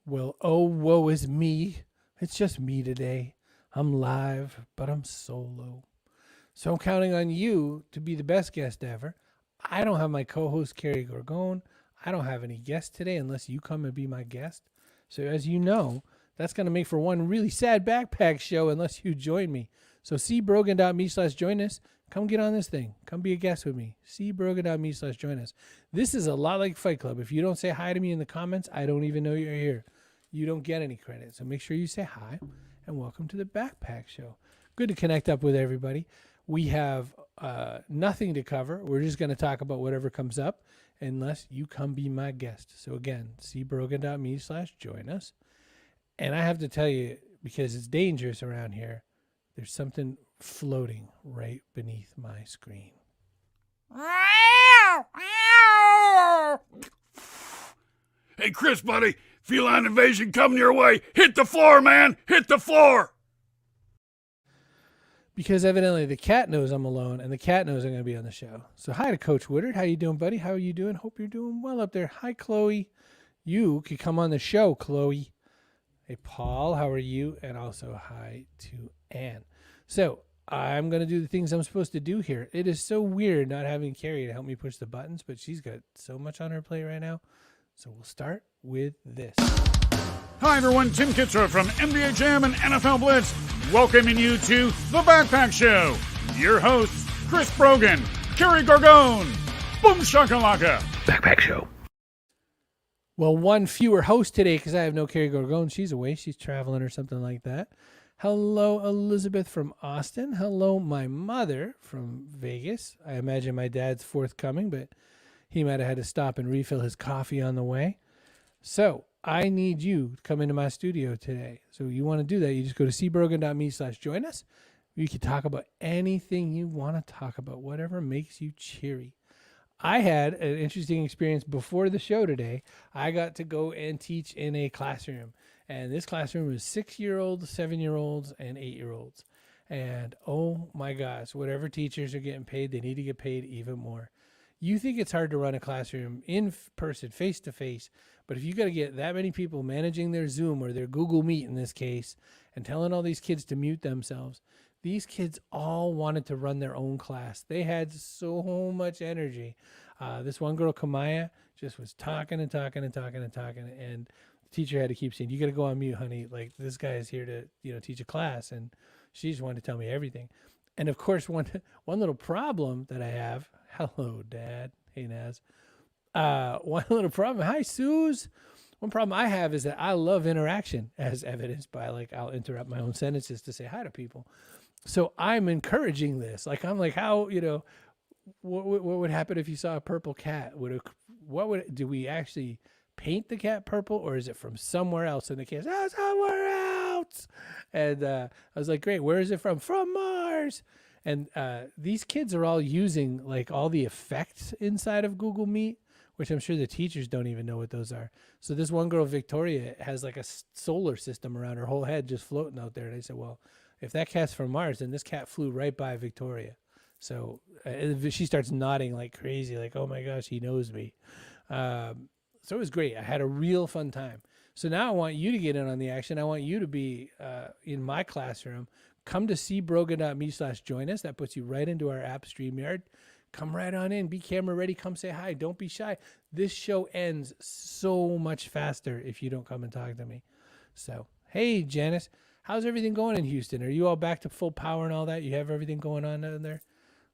Well, oh, woe is me. It's just me today. I'm live, but I'm solo. So I'm counting on you to be the best guest ever. I don't have my co-host, Carrie Gorgon. I don't have any guests today unless you come and be my guest. So as you know, that's going to make for one really sad backpack show unless you join me. So cbrogan.me/join us. Come get on this thing. Come be a guest with me. cbrogan.me/join us. This is a lot like Fight Club. If you don't say hi to me in the comments, I don't even know you're here. You don't get any credit. So make sure you say hi and welcome to the Backpack Show. Good to connect up with everybody. We have nothing to cover. We're just going to talk about whatever comes up unless you come be my guest. So again, cbrogan.me/join us. And I have to tell you, because it's dangerous around here, there's something floating right beneath my screen. Hey, Chris, buddy, feline invasion coming your way. Hit the floor, man. Hit the floor. Because evidently the cat knows I'm alone, and the cat knows I'm going to be on the show. So hi to Coach Woodard. How you doing, buddy? How are you doing? Hope you're doing well up there. Hi, Chloe. You could come on the show, Chloe. Hey, Paul, how are you? And also hi to Ann. So I'm going to do the things I'm supposed to do here. It is so weird not having Carrie to help me push the buttons, but she's got so much on her plate right now. So we'll start with this. Hi, everyone. Tim Kitzrow from NBA Jam and NFL Blitz, welcoming you to The Backpack Show. Your hosts, Chris Brogan, Carrie Gorgon, Boom Shakalaka. Backpack Show. Well, one fewer host today because I have no Carrie Gorgon. She's away. She's traveling or something like that. Hello, Elizabeth from Austin. Hello, my mother from Vegas. I imagine my dad's forthcoming, but he might have had to stop and refill his coffee on the way. So I need you to come into my studio today. So you want to do that, you just go to cbrogan.me/join us. You can talk about anything you want to talk about, whatever makes you cheery. I had an interesting experience before the show today. I got to go and teach in a classroom. And this classroom was 6-year-olds, 7-year-olds, and 8-year-olds. And oh my gosh, whatever teachers are getting paid, they need to get paid even more. You think it's hard to run a classroom in person, face to face, but if you got to get that many people managing their Zoom or their Google Meet in this case, and telling all these kids to mute themselves, these kids all wanted to run their own class. They had so much energy. This one girl, Kamaya, just was talking and talking and talking and talking, and the teacher had to keep saying, "You got to go on mute, honey. Like, this guy is here to, teach a class," and she just wanted to tell me everything. And of course, one little problem that I have. Hello, Dad. Hey, Naz. One little problem. Hi, Suze. One problem I have is that I love interaction, as evidenced by, I'll interrupt my own sentences to say hi to people. So I'm encouraging this. I'm like, how, what would happen if you saw a purple cat? Do we actually paint the cat purple, or is it from somewhere else? And the kid's, somewhere else. And I was like, great. Where is it from? From Mars. And these kids are all using all the effects inside of Google Meet, which I'm sure the teachers don't even know what those are. So this one girl, Victoria, has a solar system around her whole head just floating out there. And I said, well, if that cat's from Mars, then this cat flew right by Victoria. So she starts nodding like crazy, oh my gosh, he knows me. So it was great. I had a real fun time. So now I want you to get in on the action. I want you to be in my classroom. Come to cbrogan.me/join us. That puts you right into our app, StreamYard. Come right on in. Be camera ready. Come say hi. Don't be shy. This show ends so much faster if you don't come and talk to me. So, hey, Janice, how's everything going in Houston? Are you all back to full power and all that? You have everything going on down there?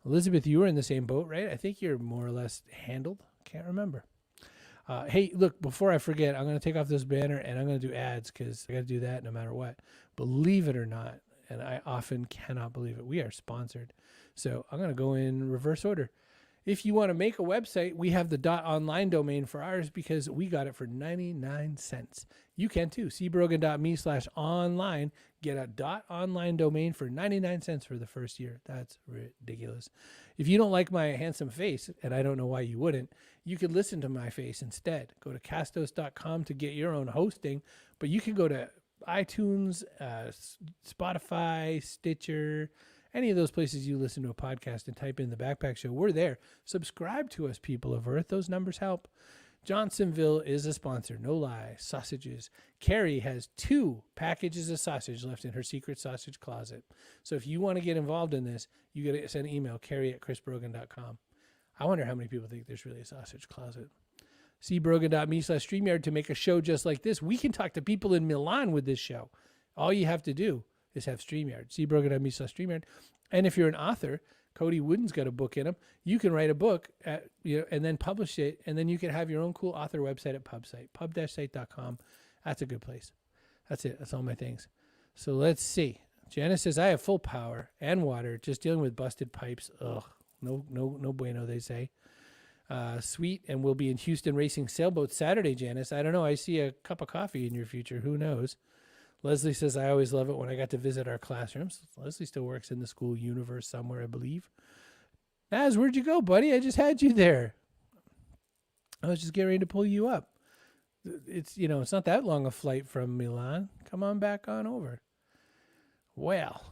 Elizabeth, you were in the same boat, right? I think you're more or less handled. Can't remember. Hey, look, before I forget, I'm going to take off this banner and I'm going to do ads because I got to do that no matter what. Believe it or not, and I often cannot believe it, we are sponsored. So I'm going to go in reverse order. If you want to make a website, we have the .online domain for ours because we got it for 99 cents. You can too. cbrogan.me/online. Get a .online domain for 99 cents for the first year. That's ridiculous. If you don't like my handsome face, and I don't know why you wouldn't, you could listen to my face instead. Go to castos.com to get your own hosting, but you can go to iTunes, Spotify, Stitcher, any of those places you listen to a podcast and type in The Backpack Show. We're there. Subscribe to us, people of Earth. Those numbers help. Johnsonville is a sponsor. No lie. Sausages. Carrie has 2 packages of sausage left in her secret sausage closet. So if you want to get involved in this, you got to send an email, carrie@chrisbrogan.com. I wonder how many people think there's really a sausage closet. See brogan.me/StreamYard to make a show just like this. We can talk to people in Milan with this show. All you have to do is have StreamYard. See brogan.me/StreamYard. And if you're an author, Cody Wooden's got a book in him. You can write a book and then publish it, and then you can have your own cool author website at PubSite, pub-site.com. That's a good place. That's it. That's all my things. So let's see. Janice says, I have full power and water, just dealing with busted pipes. Ugh, no bueno, they say. Sweet, and we'll be in Houston racing sailboats Saturday, Janice. I don't know. I see a cup of coffee in your future. Who knows? Leslie says, I always love it when I got to visit our classrooms. Leslie still works in the school universe somewhere, I believe. Naz, where'd you go, buddy? I just had you there. I was just getting ready to pull you up. It's not that long a flight from Milan. Come on back on over. Well,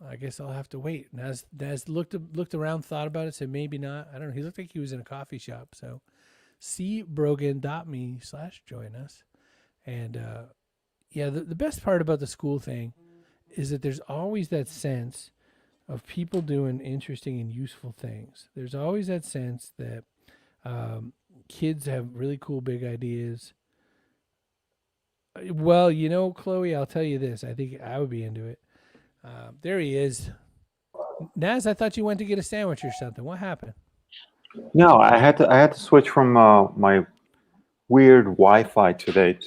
I guess I'll have to wait. Naz looked around, thought about it, said maybe not. I don't know. He looked like he was in a coffee shop. So cbrogan.me/join us. And, the best part about the school thing is that there's always that sense of people doing interesting and useful things. There's always that sense that kids have really cool big ideas. Well, Chloe, I'll tell you this. I think I would be into it. There he is. Naz, I thought you went to get a sandwich or something. What happened? No, I had to switch from my weird Wi-Fi today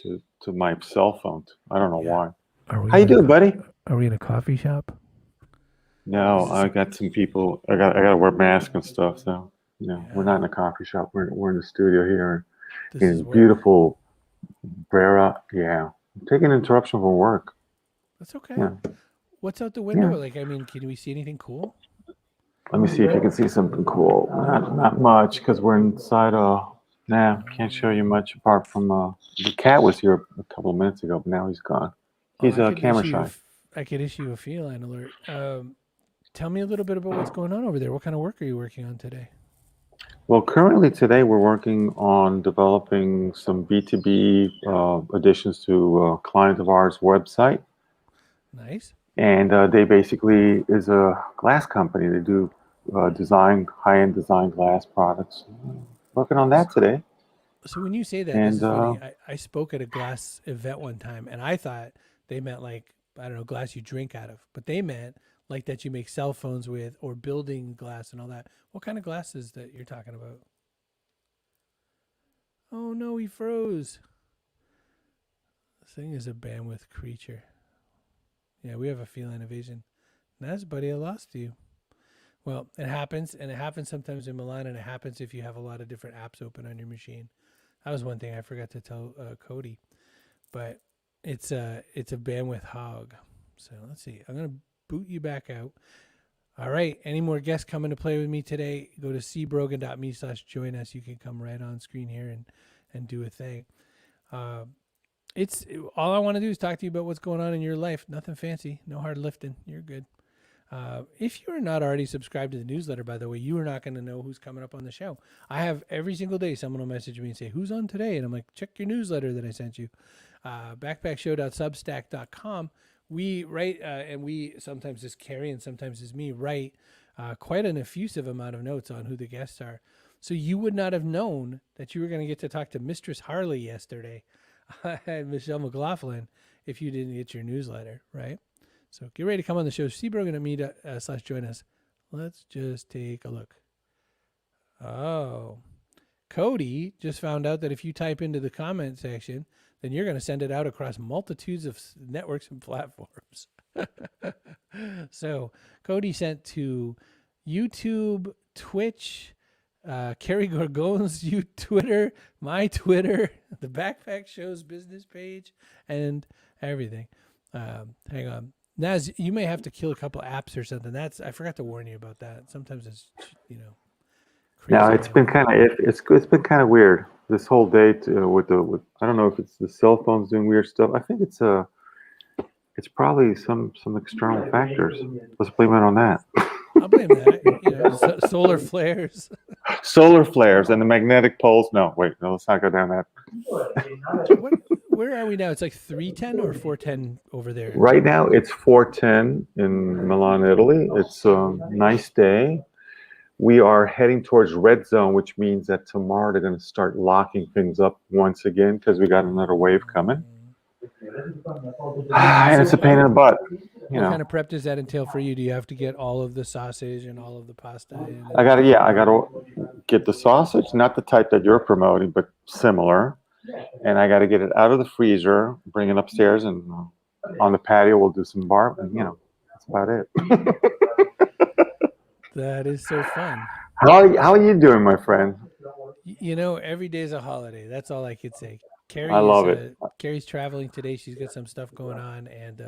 to my cell phone. I don't know why. How you doing, buddy? Are we in a coffee shop? No, I got some people. I got to wear masks and stuff. So we're not in a coffee shop. We're in the studio here in beautiful Brera. Yeah, I'm taking an interruption from work. That's okay. Yeah. What's out the window? Yeah. Can we see anything cool? Let me see if you can see something cool. Not much, because we're inside. Can't show you much apart from the cat was here a couple of minutes ago, but now he's gone. He's camera shy. I could issue a feline alert. Tell me a little bit about what's going on over there. What kind of work are you working on today? Well, currently today we're working on developing some B2B additions to a client of ours website. Nice. And they basically is a glass company. They do high-end design glass products. Working on that today. So when you say that, this is funny. I spoke at a glass event one time, and I thought they meant glass you drink out of. But they meant like that you make cell phones with or building glass and all that. What kind of glass is that you're talking about? Oh, no, he froze. This thing is a bandwidth creature. Yeah, we have a feline invasion. Nice, buddy, I lost you. Well, it happens, and it happens sometimes in Milan, and it happens if you have a lot of different apps open on your machine. That was one thing I forgot to tell Cody, but it's a bandwidth hog. So let's see. I'm going to boot you back out. All right. Any more guests coming to play with me today? Go to cbrogan.me/join us. You can come right on screen here and do a thing. It's all I want to do is talk to you about what's going on in your life. Nothing fancy, no hard lifting. You're good. If you are not already subscribed to the newsletter, by the way, you are not going to know who's coming up on the show. I have every single day someone will message me and say, who's on today? And I'm like, check your newsletter that I sent you. Backpackshow.substack.com. We write, and we sometimes is Carrie and sometimes is me, write quite an effusive amount of notes on who the guests are. So you would not have known that you were going to get to talk to Mistress Harley yesterday and Michelle McLaughlin if you didn't get your newsletter, right? So get ready to come on the show. cbrogan.me/join us. Let's just take a look. Oh, Cody just found out that if you type into the comment section, then you're going to send it out across multitudes of networks and platforms. So Cody sent to YouTube, Twitch, Carrie Gorgon's Twitter, my Twitter, the Backpack Show's business page, and everything. Hang on. Naz, you may have to kill a couple apps or something. I forgot to warn you about that. Sometimes it's, crazy. Yeah, it's been kind of it's been kind of weird this whole day with I don't know if it's the cell phones doing weird stuff. I think it's probably some external factors. Let's blame it on that. I'll blame that. Solar flares. Solar flares and the magnetic poles. No, wait, no, let's not go down that. Where are we now? It's like 310 or 410 over there. Right now, it's 4:10 in Milan, Italy. It's a nice day. We are heading towards red zone, which means that tomorrow they're going to start locking things up once again because we got another wave coming. And it's a pain in the butt. What kind of prep does that entail for you? Do you have to get all of the sausage and all of the pasta in? I gotta get the sausage, not the type that you're promoting, but similar. And I got to get it out of the freezer, bring it upstairs, and on the patio we'll do some and that's about it. That is so fun. How are you doing, my friend? Every day is a holiday. That's all I could say. Carrie, I love it. Carrie's traveling today. She's got some stuff going on, and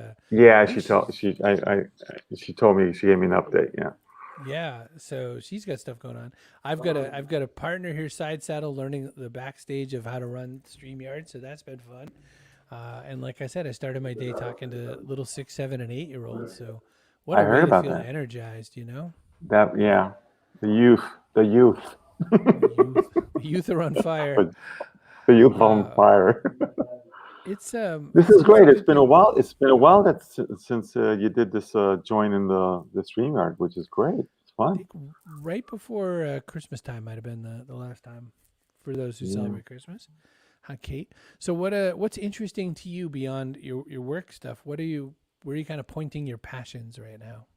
she told me, she gave me an update. Yeah, so she's got stuff going on. I've got a partner here, Side Saddle, learning the backstage of how to run StreamYard. So that's been fun. And like I said, I started my day talking to little 6, 7, and 8-year-olds. So what a way to feel energized, That the youth. The youth are on fire. The youth on fire. It's This is great. It's been a while. It's been a while since you did this join in the StreamYard, which is great. It's fun. I think right before Christmas time might have been the last time for those who celebrate Christmas. Hi, Kate. So what's interesting to you beyond your work stuff? Where are you kind of pointing your passions right now?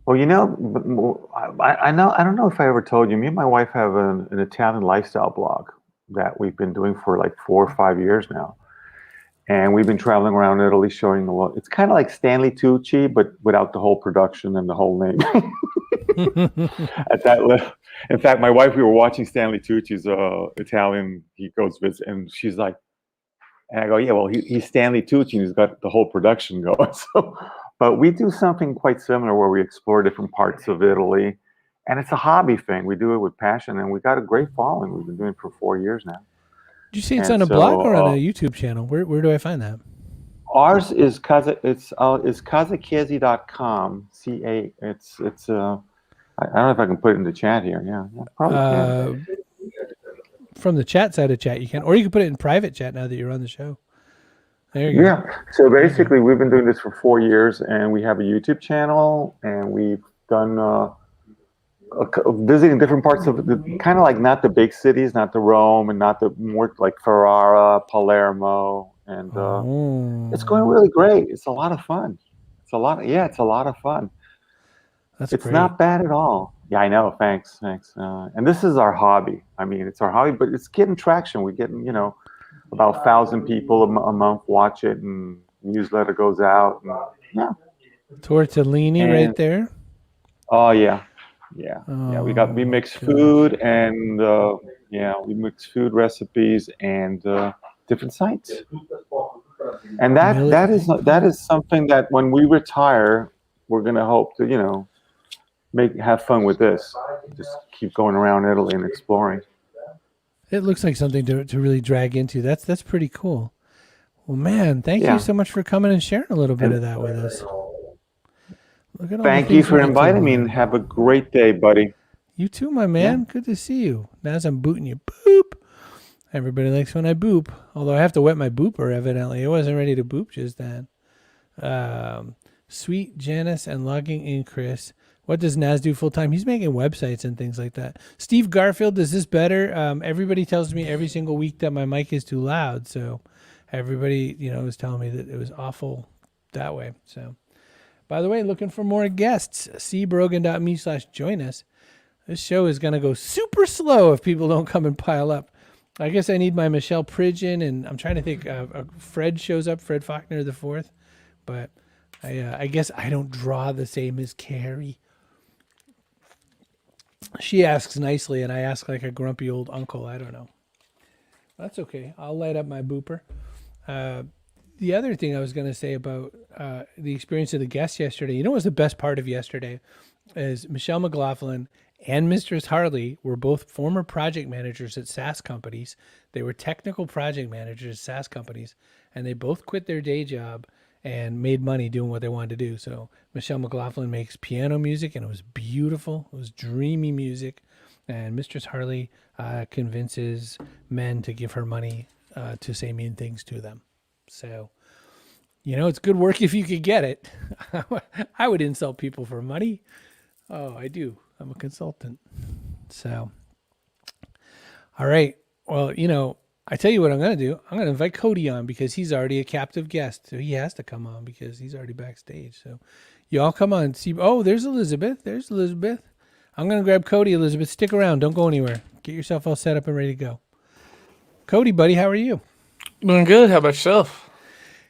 Well, I don't know if I ever told you. Me and my wife have an Italian lifestyle blog that we've been doing for like 4 or 5 years now. And we've been traveling around Italy showing the world. It's kind of like Stanley Tucci, but without the whole production and the whole name. At that level. In fact, my wife, we were watching Stanley Tucci's Italian. He goes visit, and she's like, and I go, yeah, well, he's Stanley Tucci, and he's got the whole production going. So, but we do something quite similar where we explore different parts of Italy. And it's a hobby thing. We do it with passion, and we got a great following. We've been doing it for 4 years now. Did you say it's on a blog or on a YouTube channel? Where do I find that? Ours is kazakezi.com. I don't know if I can put it in the chat here. Yeah, probably can. From the chat side of chat, you can, or you can put it in private chat now that you're on the show. There you go. Yeah. So basically, we've been doing this for 4 years, and we have a YouTube channel, and we've done visiting different parts of kind of like not the big cities, not the Rome, and not the more like Ferrara, Palermo, and it's going really great. It's a lot of fun. It's a lot of fun. It's great. Not bad at all. Yeah, I know. Thanks. And this is our hobby. I mean, it's our hobby, but it's getting traction. We're getting, about 1,000 people a month watch it, and newsletter goes out. And, yeah. Tortellini right there. Oh yeah. Yeah. We mix food and we mix food recipes and different sites. And that is something that when we retire, we're gonna hope to have fun with this. Just keep going around Italy and exploring. It looks like something to really drag into. That's pretty cool. Well, man, thank you so much for coming and sharing a little bit of that with us. Thank you for inviting me, and have a great day, buddy. You too, my man. Yeah. Good to see you. Now as I'm booting you, boop. Everybody likes when I boop. Although I have to wet my booper, evidently. I wasn't ready to boop just then. Sweet Janice and logging in Chris. What does Naz do full time? He's making websites and things like that. Steve Garfield, is this better? Everybody tells me every single week that my mic is too loud. So everybody, was telling me that it was awful that way. So, by the way, looking for more guests. cbrogan.me/join us. This show is going to go super slow if people don't come and pile up. I guess I need my Michelle Pridgeon, and I'm trying to think. Fred shows up, Fred Faulkner the fourth, but I guess I don't draw the same as Carrie. She asks nicely, and I ask like a grumpy old uncle. I don't know. That's okay. I'll light up my booper. The other thing I was going to say about the experience of the guests yesterday, what was the best part of yesterday is Michelle McLaughlin and Mistress Harley were both former project managers at SaaS companies. They were technical project managers at SaaS companies, and they both quit their day job and made money doing what they wanted to do. So Michelle McLaughlin makes piano music, and it was beautiful. It was dreamy music. And Mistress Harley convinces men to give her money to say mean things to them. So, it's good work if you could get it. I would insult people for money. Oh, I do. I'm a consultant. So, all right. Well, I tell you what I'm going to do. I'm going to invite Cody on because he's already a captive guest. So he has to come on because he's already backstage. So you all come on. See. Oh, there's Elizabeth. There's Elizabeth. I'm going to grab Cody. Elizabeth, stick around. Don't go anywhere. Get yourself all set up and ready to go. Cody, buddy, how are you? Doing good. How about yourself?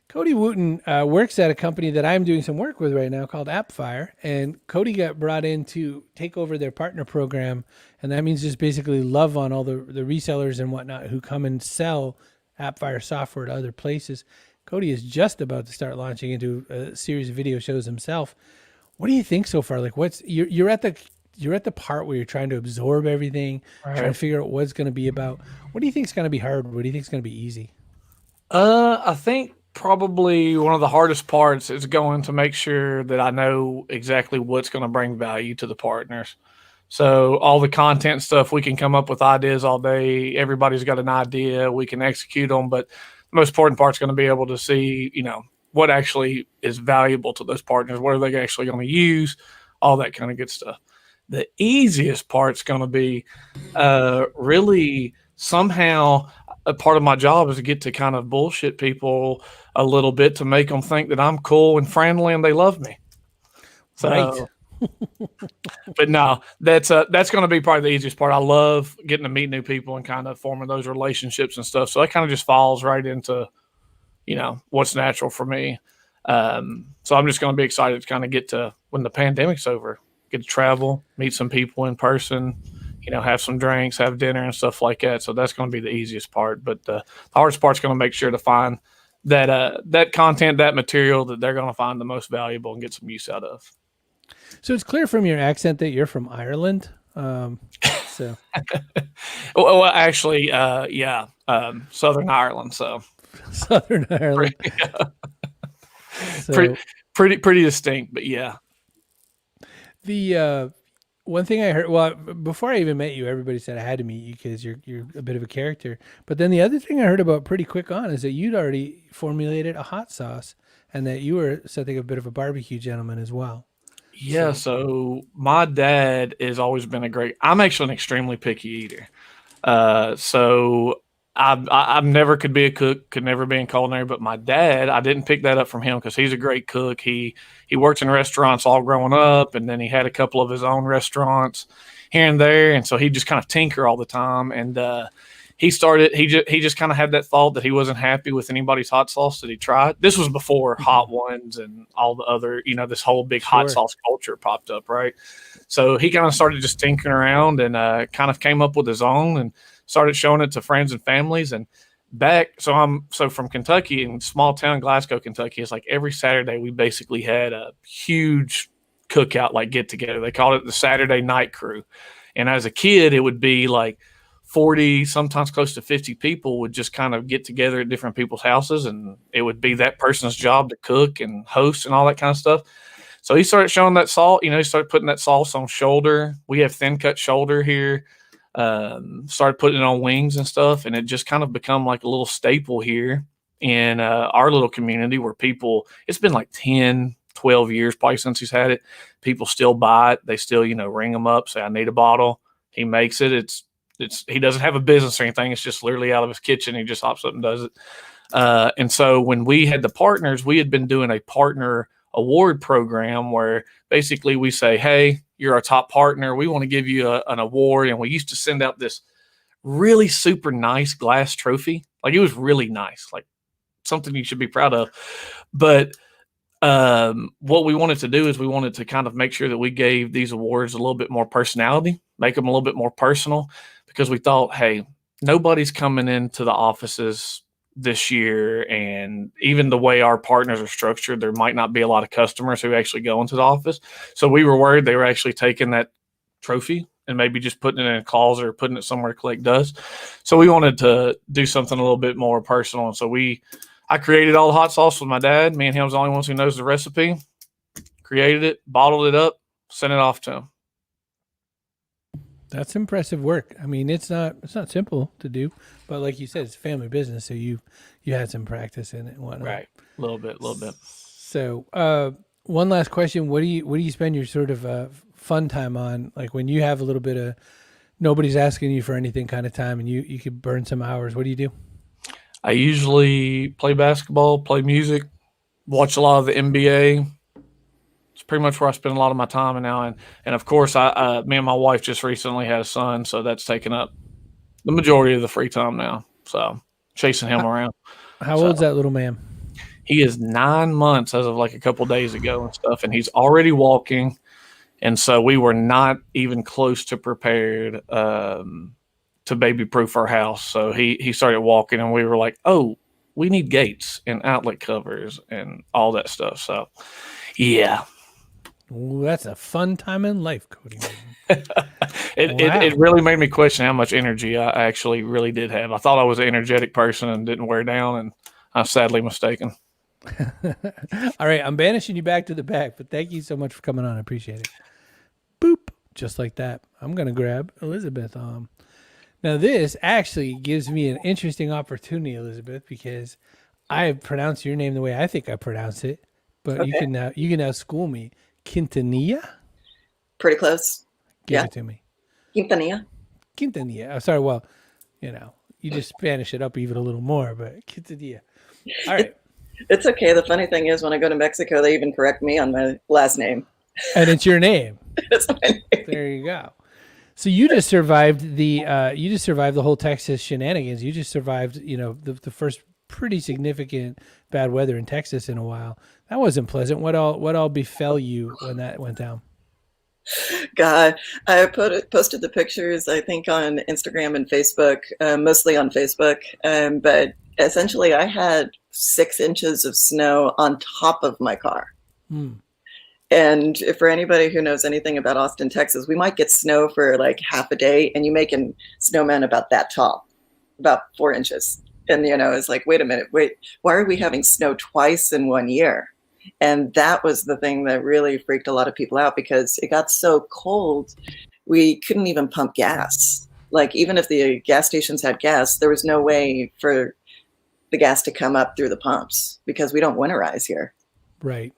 Cody Wooten works at a company that I'm doing some work with right now called AppFire. And Cody got brought in to take over their partner program. And that means just basically love on all the resellers and whatnot who come and sell AppFire software to other places. Cody is just about to start launching into a series of video shows himself. What do you think so far? Like, you're at the part where you're trying to absorb everything, trying to figure out what it's going to be about. What do you think is going to be hard? What do you think is going to be easy? I think probably one of the hardest parts is going to make sure that I know exactly what's going to bring value to the partners. So all the content stuff, we can come up with ideas all day. Everybody's got an idea. We can execute them. But the most important part is going to be able to see, what actually is valuable to those partners. What are they actually going to use? All that kind of good stuff. The easiest part's going to be really somehow a part of my job is to get to kind of bullshit people a little bit to make them think that I'm cool and friendly and they love me. So, right. But no, that's going to be probably the easiest part. I love getting to meet new people and kind of forming those relationships and stuff. So that kind of just falls right into, what's natural for me. So I'm just going to be excited to kind of get to when the pandemic's over, get to travel, meet some people in person, have some drinks, have dinner and stuff like that. So that's going to be the easiest part. But the hardest part's going to make sure to find that content, that material that they're going to find the most valuable and get some use out of. So it's clear from your accent that you're from Ireland. So, well, actually, yeah, Southern Ireland. So Southern Ireland. So, pretty distinct, but yeah. The one thing I heard, well, before I even met you, everybody said I had to meet you because you're a bit of a character. But then the other thing I heard about pretty quick on is that you'd already formulated a hot sauce and that you were something a bit of a barbecue gentleman as well. Yeah, so my dad has always been I'm actually an extremely picky eater. So I never could be a cook, could never be in culinary, but my dad, I didn't pick that up from him because he's a great cook. He worked in restaurants all growing up, and then he had a couple of his own restaurants here and there, and so he just kind of tinker all the time. And he just kind of had that thought that he wasn't happy with anybody's hot sauce that he tried. This was before Hot Ones and all the other, this whole big hot sauce culture popped up, right? So he kind of started just tinkering around and kind of came up with his own and started showing it to friends and families. And I'm from Kentucky, in small town Glasgow, Kentucky. It's like every Saturday we basically had a huge cookout, like get together. They called it the Saturday Night Crew. And as a kid, it would be like 40, sometimes close to 50 people would just kind of get together at different people's houses, and it would be that person's job to cook and host and all that kind of stuff. So he started showing that salt, he started putting that sauce on shoulder. We have thin cut shoulder here. Started putting it on wings and stuff, and it just kind of become like a little staple here in our little community where people, it's been like 10, 12 years probably since he's had it. People still buy it. They still, ring him up, say, I need a bottle. He makes it. He doesn't have a business or anything. It's just literally out of his kitchen. He just hops up and does it. And so when we had the partners, we had been doing a partner award program where basically we say, hey, you're our top partner. We want to give you an award. And we used to send out this really super nice glass trophy. Like, it was really nice, like something you should be proud of. But what we wanted to do is we wanted to kind of make sure that we gave these awards a little bit more personality, make them a little bit more personal, because we thought, hey, nobody's coming into the offices this year, and even the way our partners are structured, there might not be a lot of customers who actually go into the office. So we were worried they were actually taking that trophy and maybe just putting it in a closet or putting it somewhere to collect dust. So we wanted to do something a little bit more personal. And so we I created all the hot sauce with my dad. Me and him was the only ones who knows the recipe. Created it, bottled it up, sent it off to him. That's impressive work. I mean, it's not simple to do, but like you said, it's family business, so you had some practice in it and whatnot. Right, a little bit. So, one last question: what do you spend your sort of fun time on? Like when you have a little bit of nobody's asking you for anything kind of time, and you could burn some hours. What do you do? I usually play basketball, play music, watch a lot of the NBA. It's pretty much where I spend a lot of my time now. And of course, me and my wife just recently had a son, so that's taken up the majority of the free time now. So chasing him around. How old's that little man? He is 9 months as of like a couple days ago and stuff, and he's already walking. And so we were not even close to prepared to baby-proof our house. So he started walking, and we were like, oh, we need gates and outlet covers and all that stuff. So, yeah. Ooh, that's a fun time in life, Cody. It really made me question how much energy I actually really did have. I thought I was an energetic person and didn't wear down, and I was sadly mistaken. All right, I'm banishing you back to the back, but thank you so much for coming on. I appreciate it. Boop. Just like that. I'm going to grab Elizabeth. Now, this actually gives me an interesting opportunity, Elizabeth, because I pronounce your name the way I think I pronounce it, but Okay. you can now school me. Quintanilla? Pretty close. Give it to me. Quintanilla. Quintanilla. Oh, sorry, well, you just Spanish it up even a little more, but Quintanilla. All right. It's okay. The funny thing is when I go to Mexico, they even correct me on my last name. And it's your name. It's my name. There you go. So you just survived the whole Texas shenanigans. You just survived, the first pretty significant bad weather in Texas in a while. That wasn't pleasant. What all befell you when that went down? God, I posted the pictures, I think, on Instagram and Facebook, mostly on Facebook. But essentially, I had 6 inches of snow on top of my car. And for anybody who knows anything about Austin, Texas, we might get snow for like half a day, and you make a snowman about that tall, about 4 inches. And, it's like, wait a minute, why are we having snow twice in 1 year? And that was the thing that really freaked a lot of people out, because it got so cold, we couldn't even pump gas. Like, even if the gas stations had gas, there was no way for the gas to come up through the pumps, because we don't winterize here. Right.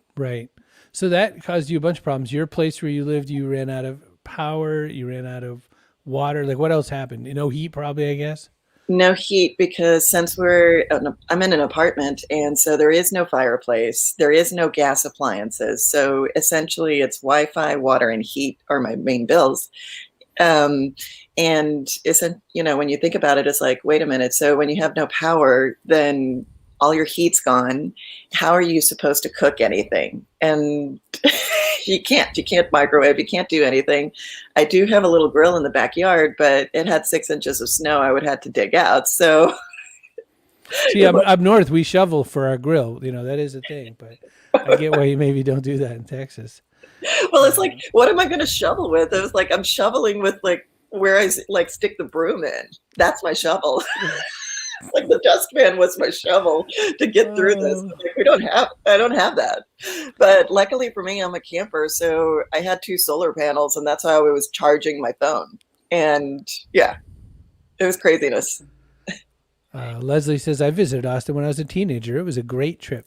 So that caused you a bunch of problems. Your place where you lived, you ran out of power, you ran out of water. Like, what else happened? No heat, probably, I guess. No heat, because since I'm in an apartment, and so there is no fireplace, there is no gas appliances. So essentially it's Wi-Fi, water, and heat are my main bills. And isn't, when you think about it, it's like, wait a minute. So when you have no power, then all your heat's gone. How are you supposed to cook anything? And you can't microwave, you can't do anything. I do have a little grill in the backyard, but it had 6 inches of snow I would have to dig out. So see, up north, we shovel for our grill. That is a thing, but I get why you maybe don't do that in Texas. Well, it's like, what am I going to shovel with? It was like, I'm shoveling with where I stick the broom in. That's my shovel. Like the dustpan was my shovel to get through this. Like, I don't have that. But luckily for me, I'm a camper, so I had 2 solar panels, and that's how I was charging my phone. And yeah, it was craziness. Leslie says, I visited Austin when I was a teenager. It was a great trip.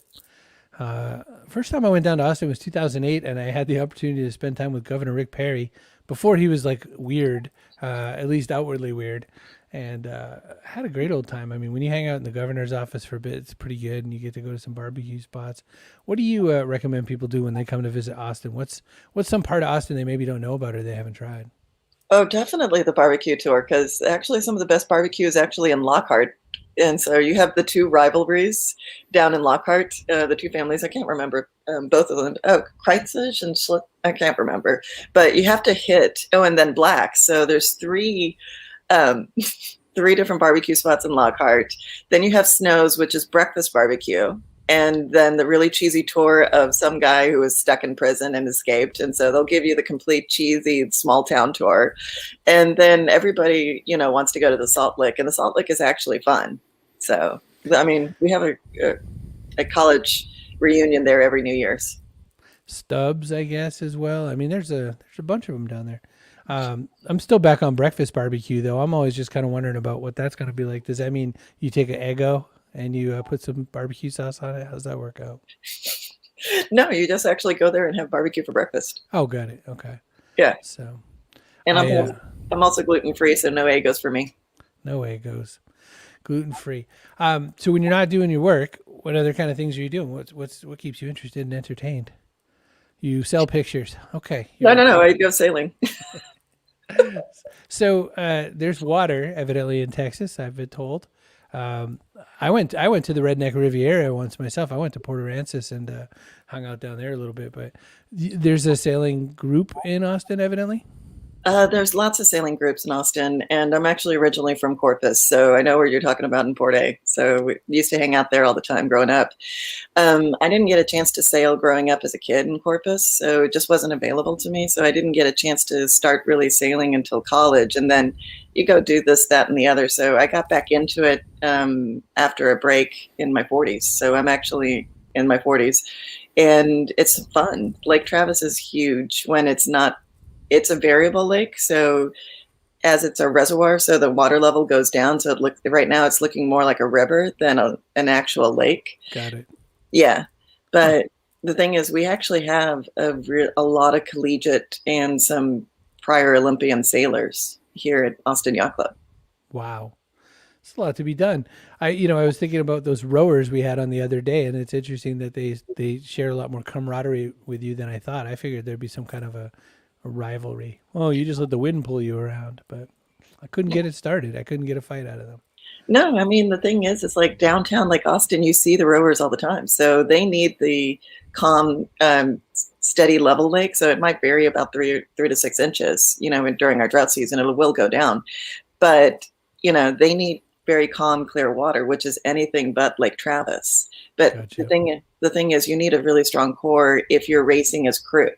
First time I went down to Austin was 2008, and I had the opportunity to spend time with Governor Rick Perry before he was like weird, at least outwardly weird. And had a great old time. I mean, when you hang out in the governor's office for a bit, it's pretty good, and you get to go to some barbecue spots. What do you recommend people do when they come to visit Austin? What's some part of Austin they maybe don't know about or they haven't tried? Oh, definitely the barbecue tour, because actually some of the best barbecue is actually in Lockhart. And so you have the 2 rivalries down in Lockhart, the 2 families. I can't remember both of them. Oh, Kreitzig and I can't remember. But you have to hit, and then Black. So there's 3 different barbecue spots in Lockhart. Then you have Snow's, which is breakfast barbecue. And then the really cheesy tour of some guy who was stuck in prison and escaped. And so they'll give you the complete cheesy small town tour. And then everybody, wants to go to the Salt Lick, and the Salt Lick is actually fun. So, I mean, we have a college reunion there every New Year's. Stubbs, I guess, as well. I mean, there's a bunch of them down there. I'm still back on breakfast barbecue though. I'm always just kind of wondering about what that's going to be like. Does that mean you take an Eggo and you put some barbecue sauce on it? How's that work out? No, you just actually go there and have barbecue for breakfast. Oh, got it. Okay. Yeah. So, and I'm also gluten free, so no Eggos for me. No Eggos, gluten free. So when you're not doing your work, what other kind of things are you doing? What keeps you interested and entertained? You sell pictures. Okay. No. I go sailing. So there's water evidently in Texas, I've been told. I went to the Redneck Riviera once myself. I went to Port Aransas and hung out down there a little bit. But there's a sailing group in Austin, evidently. There's lots of sailing groups in Austin, and I'm actually originally from Corpus, so I know where you're talking about in Port A. So we used to hang out there all the time growing up. I didn't get a chance to sail growing up as a kid in Corpus, so it just wasn't available to me. So I didn't get a chance to start really sailing until college, and then you go do this, that, and the other. So I got back into it after a break in my 40s. So I'm actually in my 40s, and it's fun. Lake Travis is huge when it's not. It's a variable lake, so as it's a reservoir, so the water level goes down. So right now it's looking more like a river than an actual lake. Got it. Yeah, but the thing is, we actually have a lot of collegiate and some prior Olympian sailors here at Austin Yacht Club. Wow. It's a lot to be done. I was thinking about those rowers we had on the other day, and it's interesting that they share a lot more camaraderie with you than I thought. I figured there'd be some kind of a rivalry. Oh, you just let the wind pull you around, but I couldn't get it started. I couldn't get a fight out of them. No, I mean, the thing is, it's like downtown, like Austin, you see the rowers all the time. So they need the calm, steady level lake. So it might vary about 3 to 6 inches, during our drought season, it will go down. But, they need very calm, clear water, which is anything but Lake Travis. But Gotcha. the thing is, you need a really strong core if you're racing as crew.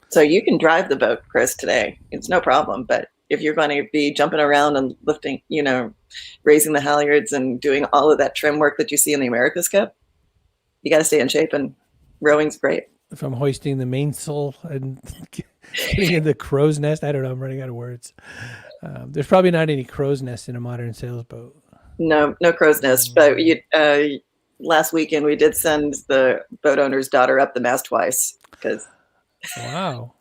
So you can drive the boat, Chris, today. It's no problem. But if you're going to be jumping around and lifting, raising the halyards and doing all of that trim work that you see in the America's Cup, you got to stay in shape, and rowing's great. If I'm hoisting the mainsail and getting in the crow's nest, I don't know. I'm running out of words. There's probably not any crow's nest in a modern sailboat. No crow's nest. But last weekend we did send the boat owner's daughter up the mast twice because. Wow.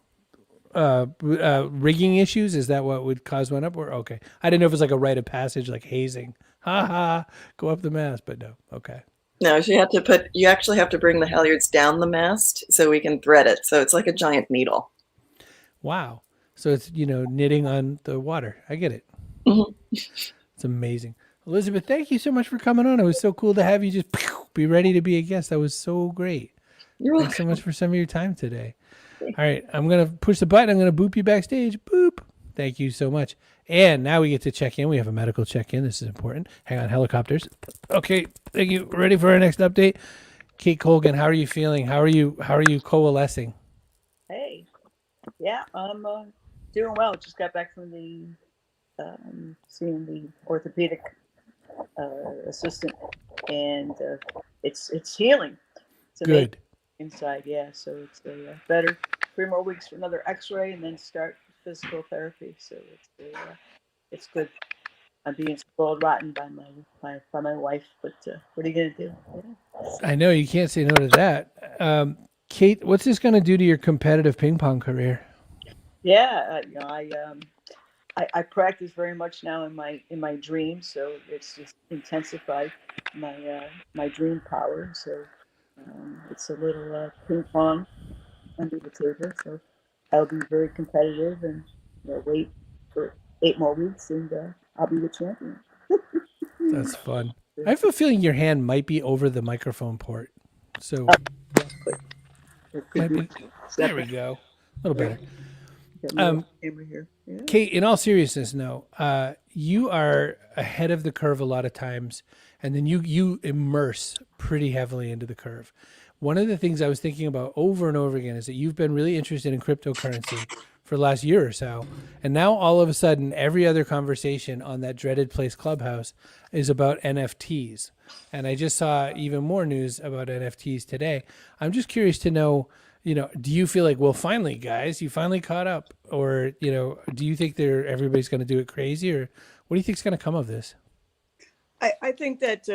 Rigging issues, is that what would cause one up? Or okay, I didn't know if it was like a rite of passage, like hazing. Go up the mast, but no. Okay. No, you actually have to bring the halyards down the mast so we can thread it. So it's like a giant needle. Wow. So it's knitting on the water. I get it. Mm-hmm. It's amazing. Elizabeth, thank you so much for coming on. It was so cool to have you just be ready to be a guest. That was so great. Thanks so much for some of your time today. All right, I'm going to push the button. I'm going to boop you backstage. Boop. Thank you so much. And now we get to check in. We have a medical check-in. This is important. Hang on, helicopters. Okay, thank you. Ready for our next update? Kate Colgan, how are you feeling? How are you coalescing? Hey. Yeah, I'm doing well. Just got back from seeing the orthopedic assistant, and it's healing. It's good. Inside, yeah. So it's better. 3 more weeks for another X-ray, and then start physical therapy. So it's good. I'm being spoiled rotten by my wife, but what are you gonna do? Yeah. I know you can't say no to that. Kate, what's this going to do to your competitive ping pong career? Yeah, I practice very much now in my dreams, so it's just intensified my dream power. So it's a little ping pong under the table. So I'll be very competitive and wait for 8 more weeks, and I'll be the champion. That's fun. I have a feeling your hand might be over the microphone port. So there we go. A little better. Here. Yeah. Kate, in all seriousness, no, you are ahead of the curve a lot of times, and then you immerse pretty heavily into the curve. One of the things I was thinking about over and over again is that you've been really interested in cryptocurrency for the last year or so. And now all of a sudden, every other conversation on that dreaded place Clubhouse is about NFTs. And I just saw even more news about NFTs today. I'm just curious to know, do you feel like, well, finally, guys, you finally caught up? Or, do you think everybody's going to do it crazy? Or what do you think is going to come of this? I think that,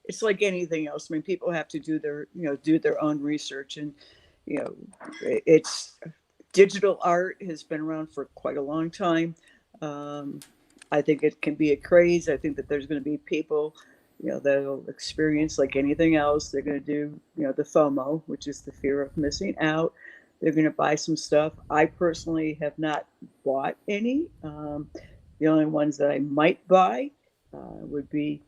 it's like anything else. I mean, people have to do their own research, and, it's digital art has been around for quite a long time. I think it can be a craze. I think that there's going to be people, that'll experience like anything else. They're going to do, the FOMO, which is the fear of missing out. They're going to buy some stuff. I personally have not bought any. The only ones that I might buy would be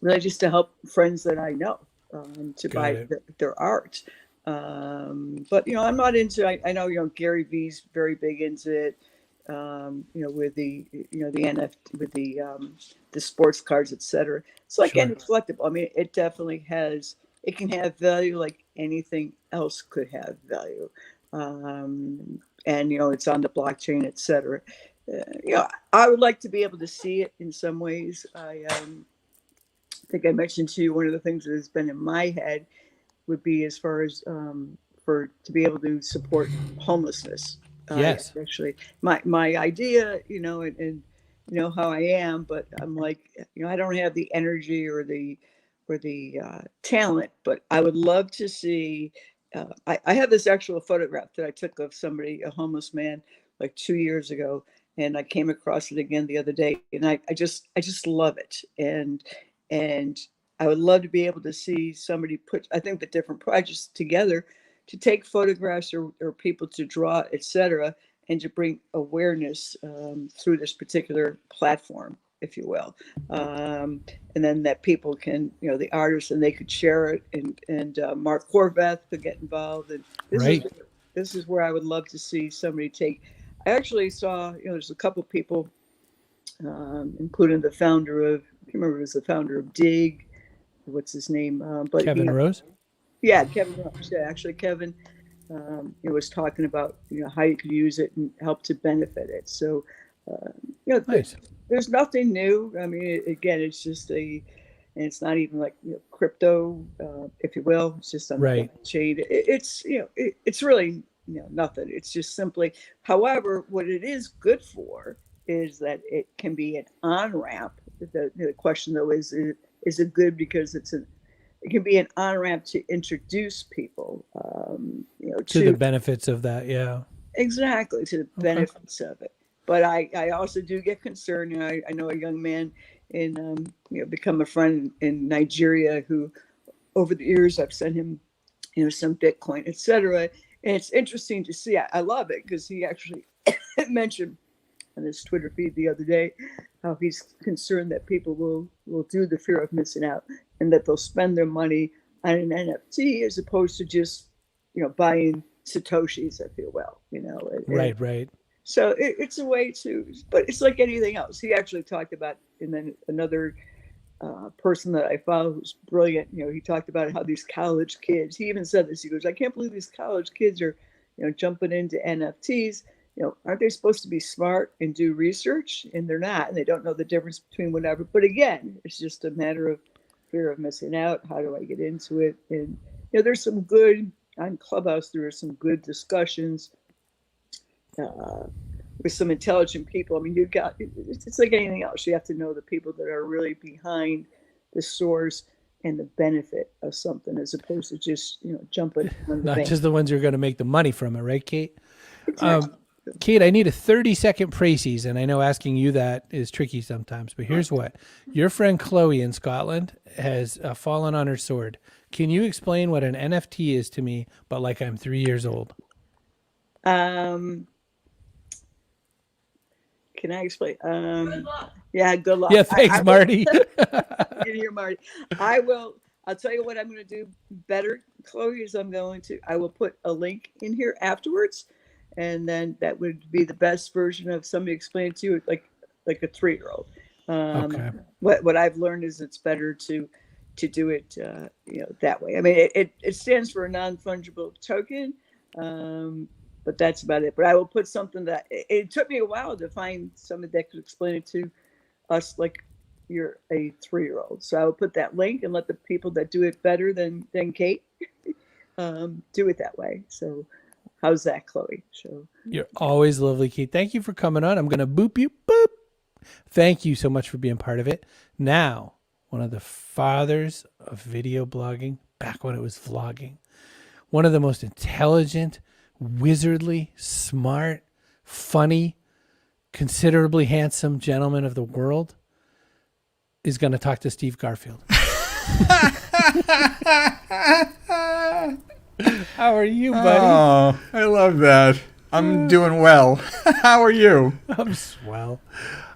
really just to help friends that I know to Got buy it. their art. But I'm not into. I know Gary Vee's very big into it. With the the NFT, with the sports cards, etc. It's like Sure. any collectible. I mean, it definitely has. It can have value like anything else could have value. And it's on the blockchain, etc. I would like to be able to see it in some ways. I think I mentioned to you one of the things that has been in my head would be as far as to be able to support homelessness. Yes. Actually, my idea, and how I am, but I'm like, I don't have the energy or the talent, but I would love to see. I have this actual photograph that I took of somebody, a homeless man, like 2 years ago, and I came across it again the other day, and I just love it, and I would love to be able to see somebody put, I think, the different projects together to take photographs or people to draw, etc., and to bring awareness through this particular platform, if you will. And then that people can, the artists, and they could share it, and Mark Horvath could get involved. And this is where I would love to see somebody take. I actually saw, there's a couple people, including the founder of, I can't remember, it was the founder of Dig. What's his name? But Kevin Rose? Yeah, Kevin Rose. Yeah, actually, Kevin was talking about how you could use it and help to benefit it. So, Nice. there's nothing new. I mean, again, it's just and it's not even like crypto, if you will. It's just on the blockchain. It's really nothing. It's just simply. However, what it is good for is that it can be an on ramp. The question though is it good because it can be an on ramp to introduce people, to the benefits of that. Yeah, exactly, to the benefits of it. But I also do get concerned. I know a young man in become a friend in Nigeria who, over the years, I've sent him some Bitcoin, etc. And it's interesting to see. I love it because he actually mentioned on his Twitter feed the other day how he's concerned that people will do the fear of missing out, and that they'll spend their money on an NFT as opposed to just buying Satoshis, if you will. Right. So it's a way to, but it's like anything else. He actually talked about, and then another person that I follow who's brilliant, he talked about how these college kids, he even said this, he goes, I can't believe these college kids are, jumping into NFTs. Aren't they supposed to be smart and do research? And they're not, and they don't know the difference between whatever. But again, it's just a matter of fear of missing out. How do I get into it? And there's some good on Clubhouse. There are some good discussions with some intelligent people. I mean, it's like anything else. You have to know the people that are really behind the source and the benefit of something, as opposed to just jumping on the Not bank. just the ones who are going to make the money from it, right, Kate? Exactly. Kate, I need a 30-second précis, and I know asking you that is tricky sometimes, but here's what. Your friend Chloe in Scotland has fallen on her sword. Can you explain what an NFT is to me, but like I'm 3 years old? Can I explain? Yeah, good luck. Yeah, thanks, Marty. Get here, Marty. I'll tell you what I'm going to do better, Chloe, is I will put a link in here afterwards. And then that would be the best version of somebody explaining to you like a 3-year-old. Okay. What I've learned is it's better to do it that way. I mean, it stands for a non-fungible token. but that's about it. But I will put something that it took me a while to find somebody that could explain it to us like you're a 3-year-old. So I will put that link and let the people that do it better than Kate do it that way. So how's that, Chloe? So You're always lovely, Kate. Thank you for coming on. I'm going to boop you. Boop. Thank you so much for being part of it. Now, one of the fathers of video blogging, back when it was vlogging, one of the most intelligent, wizardly, smart, funny, considerably handsome gentlemen of the world is going to talk to Steve Garfield. How are you, buddy? Oh, I love that. I'm doing well. How are you? I'm swell.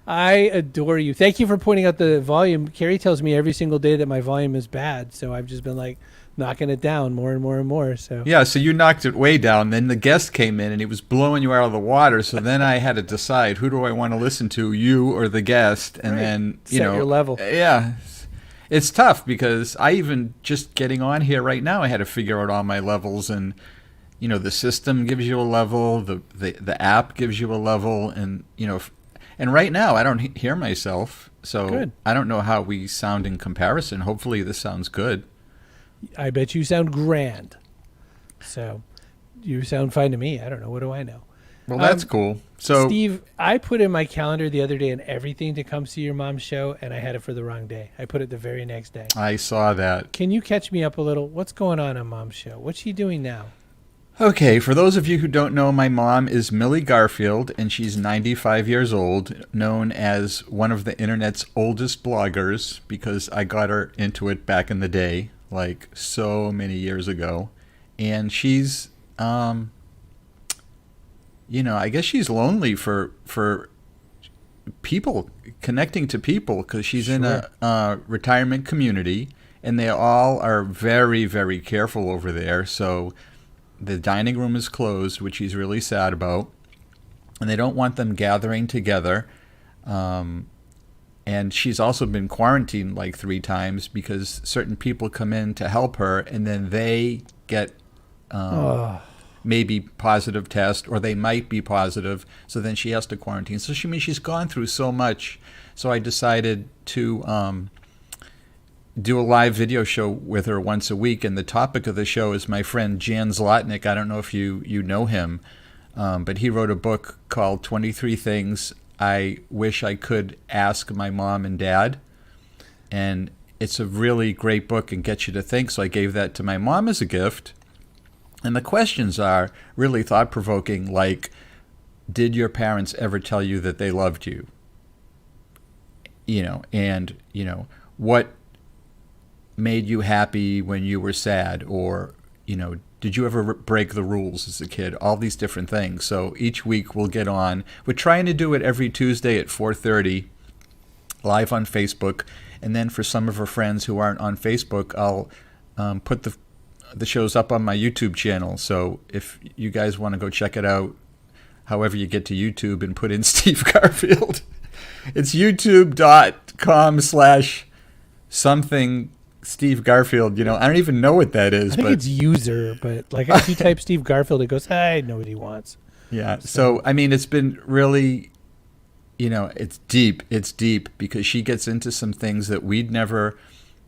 I adore you. Thank you for pointing out the volume. Carrie tells me every single day that my volume is bad, so I've just been like knocking it down more and more and more. So Yeah, so you knocked it way down. Then the guest came in and he was blowing you out of the water. So then I had to decide, who do I want to listen to, you or the guest? And Right. then, Set your level. Yeah. It's tough because I even just getting on here right now, I had to figure out all my levels, and the system gives you a level, the app gives you a level, and and right now I don't hear myself, so Good. I don't know how we sound in comparison. Hopefully this sounds good. I bet you sound grand. So you sound fine to me. I don't know. What do I know? Well, that's cool. So Steve, I put in my calendar the other day and everything to come see your mom's show, and I had it for the wrong day. I put it the very next day. I saw that. Can you catch me up a little? What's going on Mom's show? What's she doing now? Okay, for those of you who don't know, my mom is Millie Garfield, and she's 95 years old, known as one of the internet's oldest bloggers, because I got her into it back in the day, like so many years ago. And she's, I guess she's lonely for people, connecting to people, because she's in a retirement community, and they all are very, very careful over there. So the dining room is closed, which she's really sad about, and they don't want them gathering together. And she's also been quarantined like 3 times because certain people come in to help her, and then they get maybe positive test, or they might be positive, so then she has to quarantine. So she's gone through so much. So I decided to do a live video show with her once a week, and the topic of the show is my friend Jan Zlotnick. I don't know if you know him, but he wrote a book called 23 Things I Wish I Could Ask My Mom and Dad, and it's a really great book and gets you to think. So I gave that to my mom as a gift, and the questions are really thought-provoking, like, did your parents ever tell you that they loved you? What made you happy when you were sad? Or, did you ever break the rules as a kid? All these different things. So each week we'll get on. We're trying to do it every Tuesday at 4:30, live on Facebook. And then for some of our friends who aren't on Facebook, I'll put the shows up on my YouTube channel. So if you guys want to go check it out, however you get to YouTube and put in Steve Garfield, it's youtube.com/something Steve Garfield. I don't even know what that is. I think it's user, but like if you type Steve Garfield, it goes, I know what he wants. Yeah. So, it's been really, it's deep. It's deep because she gets into some things that we'd never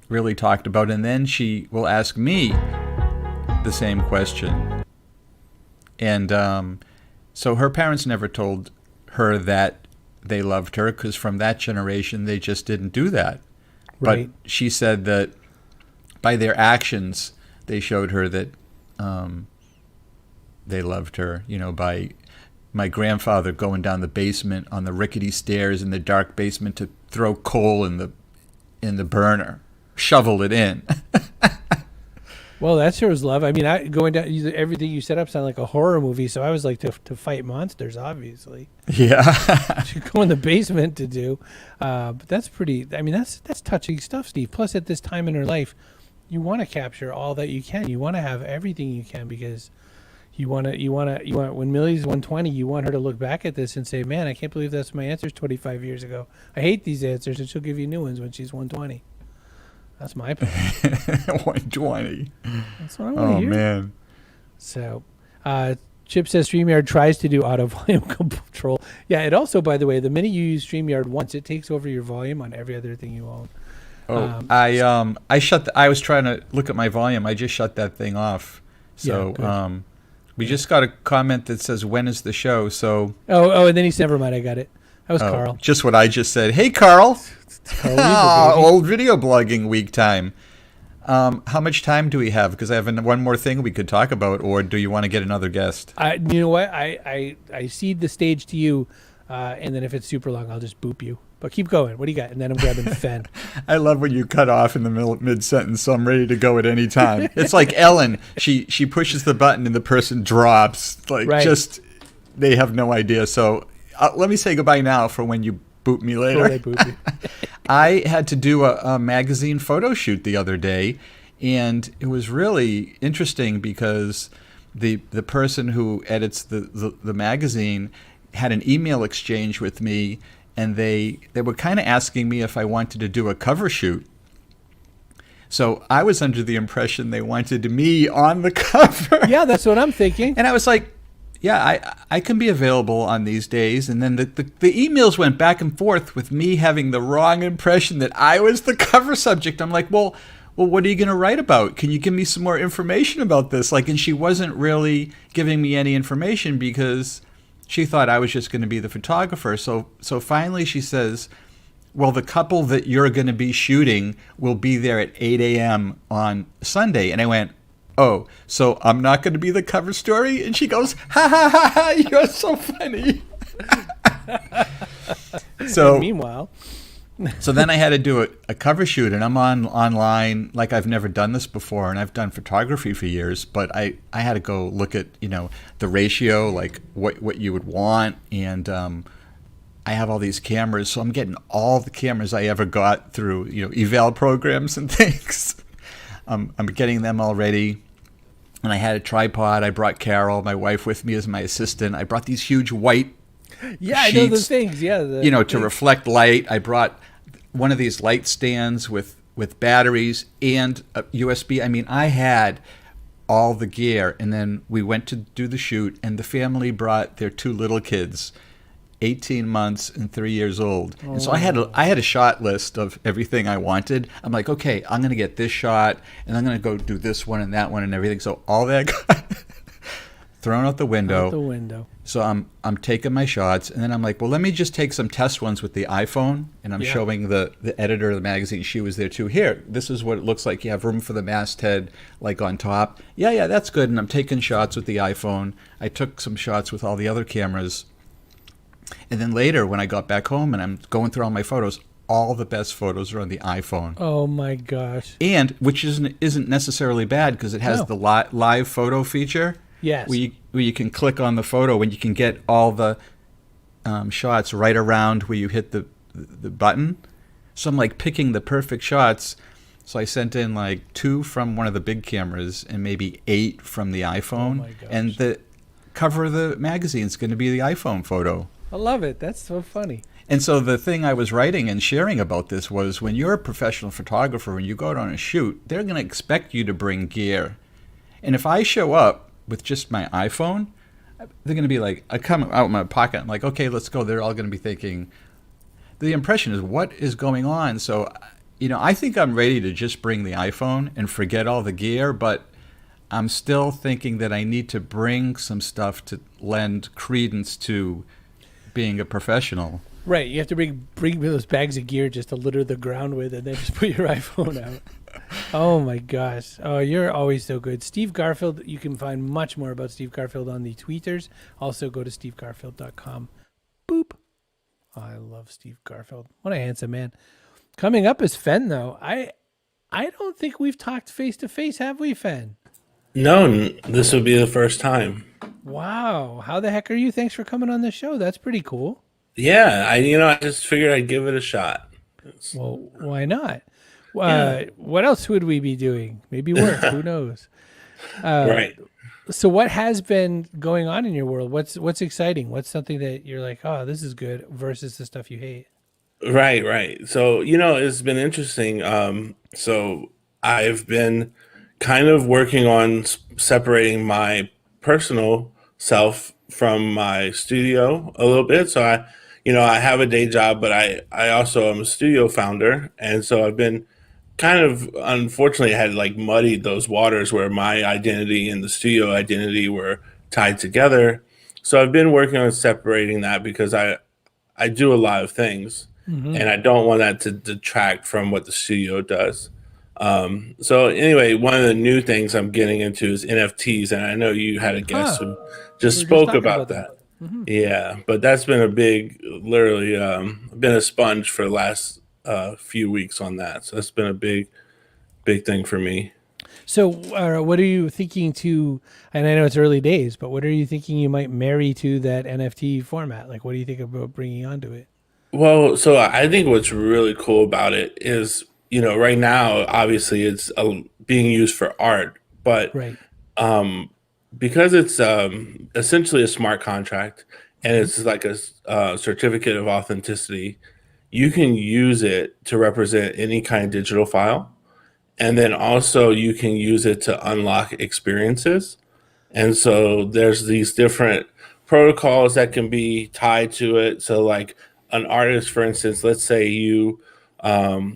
really talked about. And then she will ask me the same question. And so her parents never told her that they loved her, because from that generation, they just didn't do that. Right. But she said that by their actions, they showed her that they loved her, by my grandfather going down the basement on the rickety stairs in the dark basement to throw coal in the burner, shovel it in. Well, that sure was love. I mean, going down, everything you set up sounded like a horror movie, so I was like to fight monsters, obviously. Yeah. You go in the basement to do. But that's pretty, that's touching stuff, Steve. Plus, at this time in her life, you want to capture all that you can. You want to have everything you can, because you want when Millie's 120, you want her to look back at this and say, man, I can't believe that's my answers 25 years ago. I hate these answers, and she'll give you new ones when she's 120. That's my opinion. 120. That's what I want to hear. Oh, man. So, Chip says StreamYard tries to do auto volume control. Yeah, it also, by the way, the minute you use StreamYard once, it takes over your volume on every other thing you own. Oh, I shut. I was trying to look at my volume. I just shut that thing off. So we just got a comment that says, "When is the show?" So and then he said, "Never mind, I got it." That was Carl. Just what I just said. Hey, Carl. Old video blogging week time. How much time do we have? Because I have one more thing we could talk about, or do you want to get another guest? You know what? I cede the stage to you, and then if it's super long, I'll just boop you. But keep going. What do you got? And then I'm grabbing Fen. I love when you cut off in the mid-sentence, so I'm ready to go at any time. It's like Ellen. She pushes the button and the person drops. Just they have no idea. So let me say goodbye now for when you boot me later. They boot you. I had to do a magazine photo shoot the other day, and it was really interesting because the person who edits the magazine had an email exchange with me, and they were kind of asking me if I wanted to do a cover shoot. So I was under the impression they wanted me on the cover. Yeah, that's what I'm thinking. And I was like, yeah, I can be available on these days. And then the emails went back and forth with me having the wrong impression that I was the cover subject. I'm like, well, what are you going to write about? Can you give me some more information about this? And she wasn't really giving me any information because she thought I was just going to be the photographer. So finally she says, well, the couple that you're going to be shooting will be there at 8 a.m. on Sunday. And I went, oh, so I'm not going to be the cover story? And she goes, ha, ha, ha, ha, you're so funny. So and meanwhile. So then I had to do a cover shoot, and I'm online like I've never done this before, and I've done photography for years, but I had to go look at, the ratio, like what you would want, and I have all these cameras, so I'm getting all the cameras I ever got through, eval programs and things. I'm getting them all ready. And I had a tripod. I brought Carol, my wife, with me as my assistant. I brought these huge white sheets, I know those things. Yeah, to reflect light. I brought one of these light stands with batteries and a USB. I mean, I had all the gear. And then we went to do the shoot, and the family brought their two little kids, 18 months and 3 years old. And so I had a shot list of everything I wanted. I'm like, okay, I'm going to get this shot, and I'm going to go do this one and that one and everything. So all that got thrown out the window. So I'm taking my shots, and then I'm like, well, let me just take some test ones with the iPhone, and I'm showing the editor of the magazine. She was there too. Here, this is what it looks like. You have room for the masthead, like on top. Yeah, that's good. And I'm taking shots with the iPhone. I took some shots with all the other cameras. And then later, when I got back home and I'm going through all my photos, all the best photos are on the iPhone. Oh my gosh! And which isn't necessarily bad because it has the live photo feature. Yes. Where you can click on the photo and you can get all the shots right around where you hit the button. So I'm like picking the perfect shots. So I sent in like 2 from one of the big cameras and maybe 8 from the iPhone. Oh my gosh. And the cover of the magazine is going to be the iPhone photo. I love it. That's so funny. And so the thing I was writing and sharing about this was when you're a professional photographer and you go out on a shoot, they're going to expect you to bring gear. And if I show up with just my iPhone, they're going to be like, I come out of my pocket, I'm like, okay, let's go. They're all going to be thinking, the impression is, what is going on? So, I think I'm ready to just bring the iPhone and forget all the gear, but I'm still thinking that I need to bring some stuff to lend credence to being a professional. Right, you have to bring those bags of gear just to litter the ground with, and then just put your iPhone out. Oh my gosh! Oh, you're always so good, Steve Garfield. You can find much more about Steve Garfield on the tweeters. Also, go to stevegarfield.com. Boop. Oh, I love Steve Garfield. What a handsome man. Coming up is Fen, though. I don't think we've talked face to face, have we, Fen? No, this would be the first time. Wow, how the heck are you? Thanks for coming on the show. That's pretty cool. Yeah, I just figured I'd give it a shot. Well, why not? What else would we be doing? Maybe work. Who knows? Right. So, what has been going on in your world? What's exciting? What's something that you're like, oh, this is good, versus the stuff you hate? Right. So it's been interesting. So I've been kind of working on separating my personal myself from my studio a little bit. So I have a day job, but I also am a studio founder. And so I've been kind of, unfortunately, had like muddied those waters where my identity and the studio identity were tied together. So I've been working on separating that because I do a lot of things, and I don't want that to detract from what the studio does. So anyway, one of the new things I'm getting into is NFTs, and I know you had a guest who just We were just spoke talking about about that. Yeah, but that's been a big, literally, been a sponge for the last few weeks on that. So that's been a big thing for me. So, what are you thinking to? And I know it's early days, but what are you thinking you might marry to that NFT format? Like, what do you think about bringing onto it? Well, so I think what's really cool about it is, right now, obviously it's being used for art, but Right. because it's essentially a smart contract and it's like a certificate of authenticity, you can use it to represent any kind of digital file. And then also you can use it to unlock experiences. And so there's these different protocols that can be tied to it. So like an artist, for instance, let's say you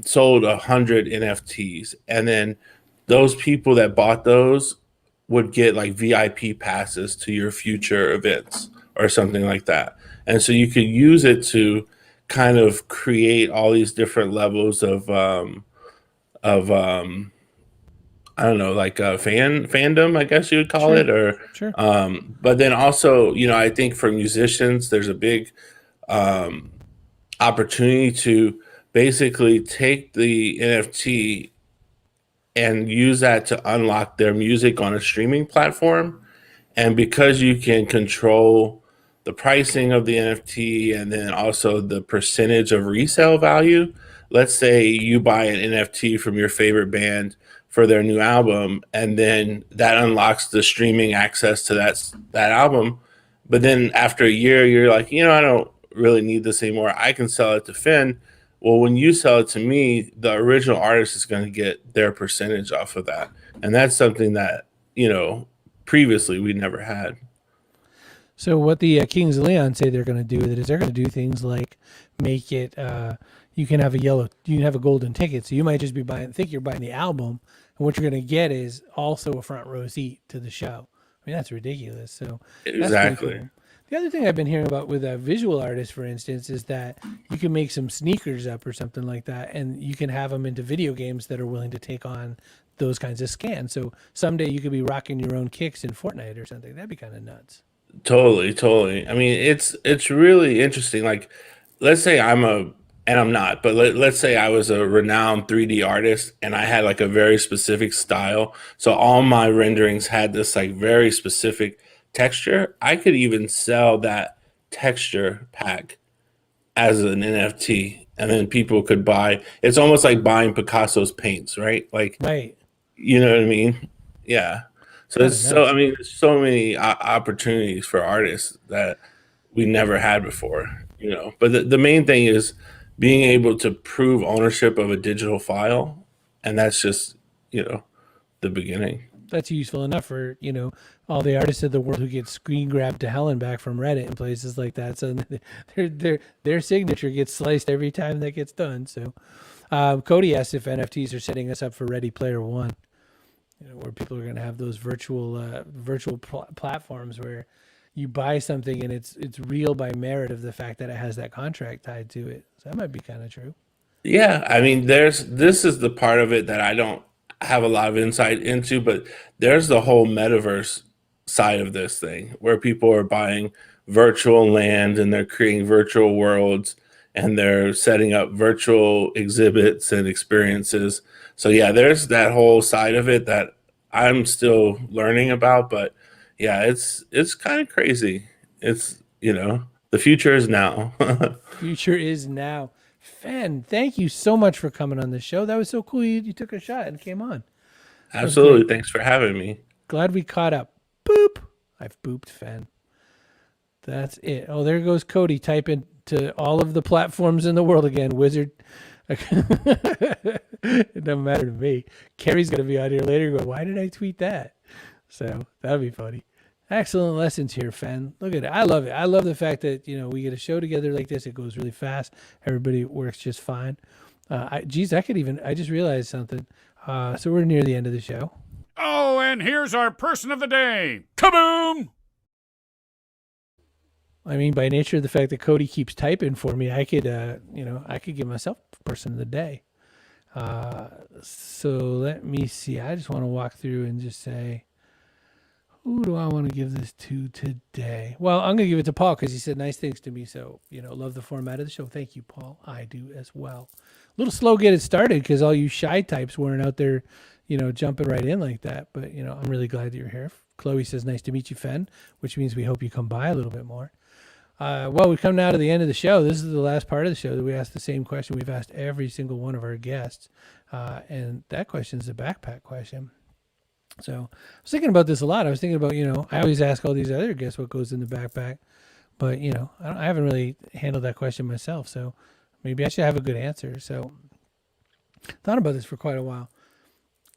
sold 100 NFTs, and then those people that bought those would get like VIP passes to your future events or something like that. And so you could use it to kind of create all these different levels of I don't know, like fandom, I guess you would call Sure. it, or Sure. but then also, I think for musicians, there's a big um, opportunity to basically take the NFT and use that to unlock their music on a streaming platform. And because you can control the pricing of the NFT and then also the percentage of resale value, let's say you buy an NFT from your favorite band for their new album, and then that unlocks the streaming access to that album. But then after a year, you're like, I don't really need this anymore. I can sell it to Finn. Well, when you sell it to me, the original artist is going to get their percentage off of that. And that's something that, previously we never had. So, what the Kings of Leon say they're going to do with it is they're going to do things like make it. You can have you can have a golden ticket. So you might just be think you're buying the album, and what you're going to get is also a front row seat to the show. I mean, that's ridiculous. So that's pretty Exactly. cool. The other thing I've been hearing about with visual artists, for instance, is that you can make some sneakers up or something like that, and you can have them into video games that are willing to take on those kinds of scans. So someday you could be rocking your own kicks in Fortnite or something. That'd be kind of nuts. Totally, totally. I mean, it's really interesting. Like, let's say and I'm not, but let's say I was a renowned 3D artist and I had like a very specific style. So all my renderings had this like very specific texture. I could even sell that texture pack as an NFT, and then people could buy. It's almost like buying Picasso's paints, right? Like, Right. you know what I mean? Yeah. So Kind it's of so nuts. I mean, there's so many opportunities for artists that we never had before, But the main thing is being able to prove ownership of a digital file, and that's just, the beginning. That's useful enough for all the artists of the world who get screen grabbed to hell and back from Reddit and places like that. So their signature gets sliced every time that gets done. So Cody asked if NFTs are setting us up for Ready Player One, where people are going to have those virtual platforms where you buy something and it's real by merit of the fact that it has that contract tied to it. So that might be kind of true. Yeah, I mean, this is the part of it that I don't have a lot of insight into, but there's the whole metaverse side of this thing where people are buying virtual land and they're creating virtual worlds and they're setting up virtual exhibits and experiences. So yeah, there's that whole side of it that I'm still learning about, but yeah, it's kind of crazy. It's, the future is now. Future is now. Fen, thank you so much for coming on the show. That was so cool. You took a shot and came on. That was Absolutely. great. Thanks for having me. Glad we caught up. Boop. I've booped Fen. That's it. Oh, there goes Cody typing to all of the platforms in the world again. Wizard. It doesn't matter to me. Carrie's going to be on here later going, why did I tweet that? So that'll be funny. Excellent lessons here, Fen. Look at it. I love it. I love the fact that, we get a show together like this. It goes really fast. Everybody works just fine. I just realized something. So we're near the end of the show. Oh, and here's our person of the day. Kaboom! I mean, by nature of the fact that Cody keeps typing for me, I could give myself person of the day. So let me see. I just want to walk through and just say, who do I want to give this to today? Well, I'm going to give it to Paul because he said nice things to me. So, love the format of the show. Thank you, Paul. I do as well. A little slow getting started because all you shy types weren't out there, jumping right in like that. But, I'm really glad that you're here. Chloe says, nice to meet you, Fen, which means we hope you come by a little bit more. Well, we come now to the end of the show. This is the last part of the show that we ask the same question we've asked every single one of our guests. And that question is the backpack question. So I was thinking about this a lot. I was thinking about, I always ask all these other guests what goes in the backpack. But, I haven't really handled that question myself. So maybe I should have a good answer. So thought about this for quite a while.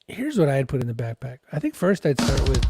Here's what I had put in the backpack. I think first I'd start with